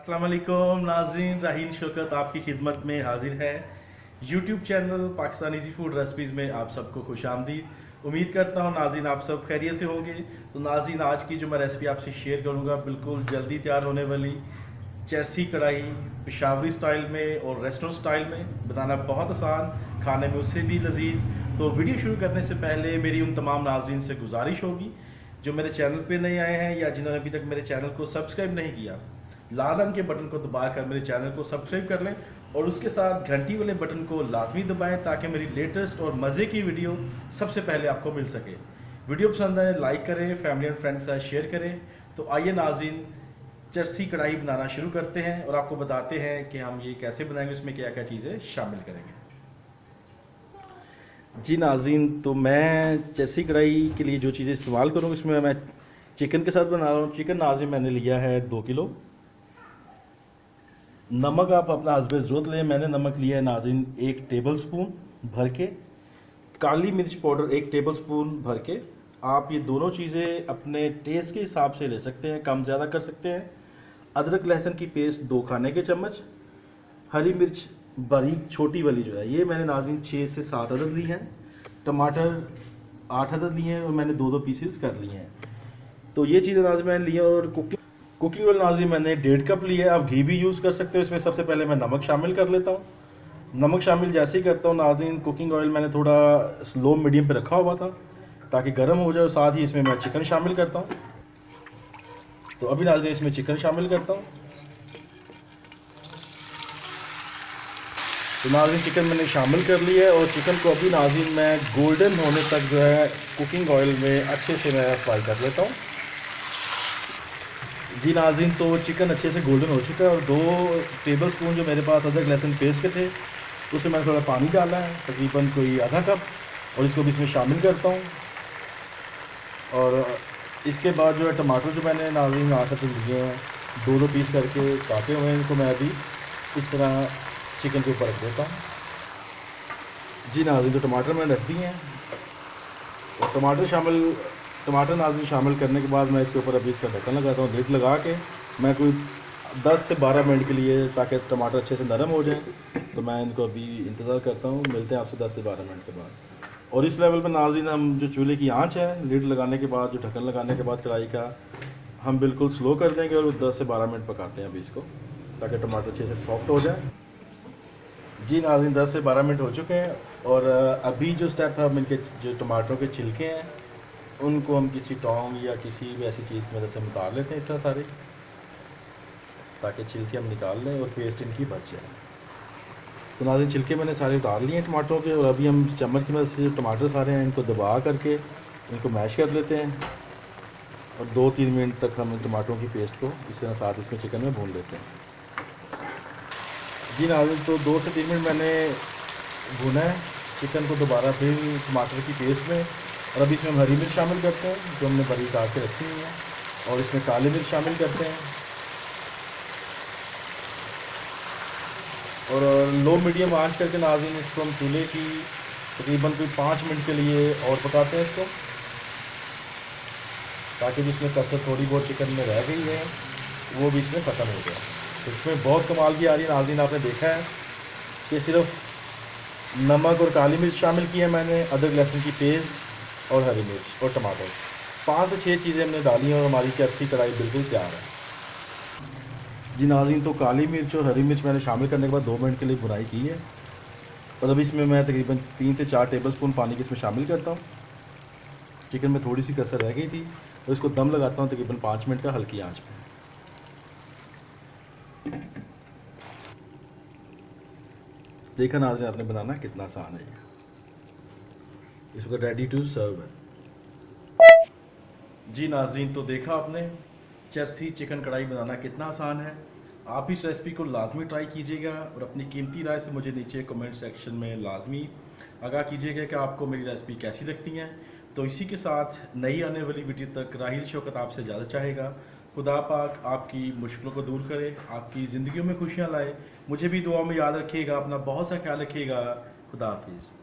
अस्सलाम वालेकुम नाजरीन, राहील शौकत आपकी खिदमत में हाजिर है। YouTube channel Pakistani easy food recipes में आप सबको खुश आमदीद। उम्मीद करता हूँ नाजरीन आप सब खैरियत से होंगे। तो नाजरीन आज की जो मैं रेसिपी आपसे शेयर करूँगा बिल्कुल जल्दी तैयार होने वाली चरसी कढ़ाई, पेशावरी स्टाइल में और रेस्टोरेंट स्टाइल में बनाना बहुत आसान, खाने में उससे भी लजीज। तो वीडियो शुरू करने से पहले मेरी उन तमाम नाजरीन से गुजारिश होगी जो मेरे चैनल पे नए आए हैं या जिन्होंने अभी तक मेरे चैनल को सब्सक्राइब नहीं किया, लाल रंग के बटन को दबाकर मेरे चैनल को सब्सक्राइब कर लें और उसके साथ घंटी वाले बटन को लाजमी दबाएं ताकि मेरी लेटेस्ट और मज़े की वीडियो सबसे पहले आपको मिल सके। वीडियो पसंद आए लाइक करें, फैमिली एंड फ्रेंड्स के साथ शेयर करें। तो आइए नाजरीन चरसी कढ़ाई बनाना शुरू करते हैं और आपको बताते हैं कि हम ये कैसे बनाएंगे, उसमें क्या क्या चीज़ें शामिल करेंगे। जी नाजरीन, तो मैं चरसी कढ़ाई के लिए जो चीज़ें इस्तेमाल करूँगा इसमें मैं चिकन के साथ बना रहा हूँ। चिकन नाजरीन मैंने लिया है 2 किलो। नमक आप अपना हस्बे ज़रूरत लें। मैंने नमक लिया है नाज़रीन 1 टेबल स्पून भर के। काली मिर्च पाउडर 1 टेबल स्पून भर के। आप ये दोनों चीज़ें अपने टेस्ट के हिसाब से ले सकते हैं, कम ज़्यादा कर सकते हैं। अदरक लहसुन की पेस्ट 2 खाने के चम्मच। हरी मिर्च बारीक छोटी वाली जो है ये मैंने नाज़रीन 6 से 7 अदद ली हैं। टमाटर 8 अदद लिए हैं और मैंने 2-2 पीसेस कर लिए हैं। तो ये चीज़ें नाज़रीन मैंने ली हैं। और कुकिंग ऑयल नाज़रीन मैंने 1.5 कप लिया है। आप घी भी यूज़ कर सकते हो। इसमें सबसे पहले मैं नमक शामिल कर लेता हूँ। नमक शामिल जैसे ही करता हूँ नाज़रीन, कुकिंग ऑयल मैंने थोड़ा स्लो मीडियम पे रखा हुआ था ताकि गर्म हो जाए। और साथ ही इसमें मैं चिकन शामिल करता हूँ। तो अभी नाज़रीन इसमें चिकन शामिल करता हूँ। तो नाज़रीन चिकन मैंने शामिल कर लिया है और चिकन को अभी नाज़रीन मैं गोल्डन होने तक जो है कुकिंग ऑयल में अच्छे से मैं फ्राई कर लेता हूँ। जी नाज़रीन, तो चिकन अच्छे से गोल्डन हो चुका है और 2 टेबल स्पून जो मेरे पास अदरक लहसुन पेस्ट के थे उसमें मैंने थोड़ा पानी डाला है, तकरीबन कोई आधा कप, और इसको भी इसमें शामिल करता हूँ। और इसके बाद जो है टमाटर जो मैंने नाज़रीन आकर के लिए हैं 2-2 पीस करके काटे हुए हैं, इनको मैं अभी इस तरह चिकन के ऊपर रख देता हूँ। जी नाज़रीन, तो टमाटर मैंने रख दिए हैं और टमाटर नाज़रीन शामिल करने के बाद मैं इसके ऊपर अभी इसका ढक्कन लगाता हूँ। लिड लगा के मैं कोई 10 से 12 मिनट के लिए, ताकि टमाटर अच्छे से नरम हो जाए। तो मैं इनको अभी इंतज़ार करता हूँ। मिलते हैं आपसे 10 से 12 मिनट के बाद। और इस लेवल पर नाज़रीन हम जो चूल्हे की आंच है लिड लगाने के बाद, जो ढक्कन लगाने के बाद कढ़ाई का, हम बिल्कुल स्लो कर देंगे और 10 से 12 मिनट पकाते हैं अभी इसको, ताकि टमाटर अच्छे से सॉफ्ट हो जाए। जी नाज़रीन, 10 से 12 मिनट हो चुके हैं और अभी जो स्टेप है, हम इनके जो टमाटरों के छिलके हैं उनको हम किसी टोंग या किसी भी ऐसी चीज़ की मदद से उतार लेते हैं इस तरह सारे, ताकि छिलके हम निकाल लें और पेस्ट इनकी बच जाए। तो नाज़रीन छिलके मैंने सारे उतार लिए हैं टमाटरों के और अभी हम चम्मच की मदद से जो टमाटर सारे हैं इनको दबा करके इनको मैश कर लेते हैं और 2-3 मिनट तक हम टमाटरों की पेस्ट को इस तरह साथ इसमें चिकन में भून लेते हैं। जी नाज़रीन, तो 2 से 3 मिनट मैंने भुना है चिकन को दोबारा फिर टमाटर की पेस्ट में। और अभी इसमें हम हरी मिर्च शामिल करते हैं जो हमने बारीक काट के रखी हुई है, और इसमें काली मिर्च शामिल करते हैं। और लो मीडियम आंच करके नाज़रीन इसको हम चूल्हे की तकरीबन कोई 5 मिनट के लिए और पकाते हैं इसको, ताकि जिसमें कसर थोड़ी बहुत चिकन में रह गई है वो भी इसमें ख़त्म हो जाए। तो इसमें बहुत कमाल की आ रही है नाज़रीन। आपने देखा है कि सिर्फ नमक और काली मिर्च शामिल की है मैंने, अदरक लहसुन की पेस्ट और हरी मिर्च और टमाटर, 5 से 6 चीज़ें हमने डाली हैं और हमारी चरसी कढ़ाई बिल्कुल तैयार है। जी नाज़रीन, तो काली मिर्च और हरी मिर्च मैंने शामिल करने के बाद 2 मिनट के लिए भुनाई की है और अभी इसमें मैं तकरीबन 3 से 4 टेबल स्पून पानी की इसमें शामिल करता हूँ। चिकन में थोड़ी सी कसर रह गई थी और इसको दम लगाता हूँ तकरीबन 5 मिनट का हल्की आँच पर। देखा नाज़रीन आपने बनाना कितना आसान है। इस वक्त रेडी टू सर्व है। जी नाज़रीन, तो देखा आपने चरसी चिकन कढ़ाई बनाना कितना आसान है। आप इस रेसिपी को लाजमी ट्राई कीजिएगा और अपनी कीमती राय से मुझे नीचे कमेंट सेक्शन में लाजमी आगाह कीजिएगा कि आपको मेरी रेसिपी कैसी लगती हैं। तो इसी के साथ नई आने वाली वीडियो तक राहील शौकत आपसे इजाज़त चाहेगा। खुदा पाक आपकी मुश्किलों को दूर करे, आपकी ज़िंदगियों में खुशियाँ लाए। मुझे भी दुआ में याद रखिएगा। अपना बहुत सा ख्याल रखिएगा। खुदा हाफिज़।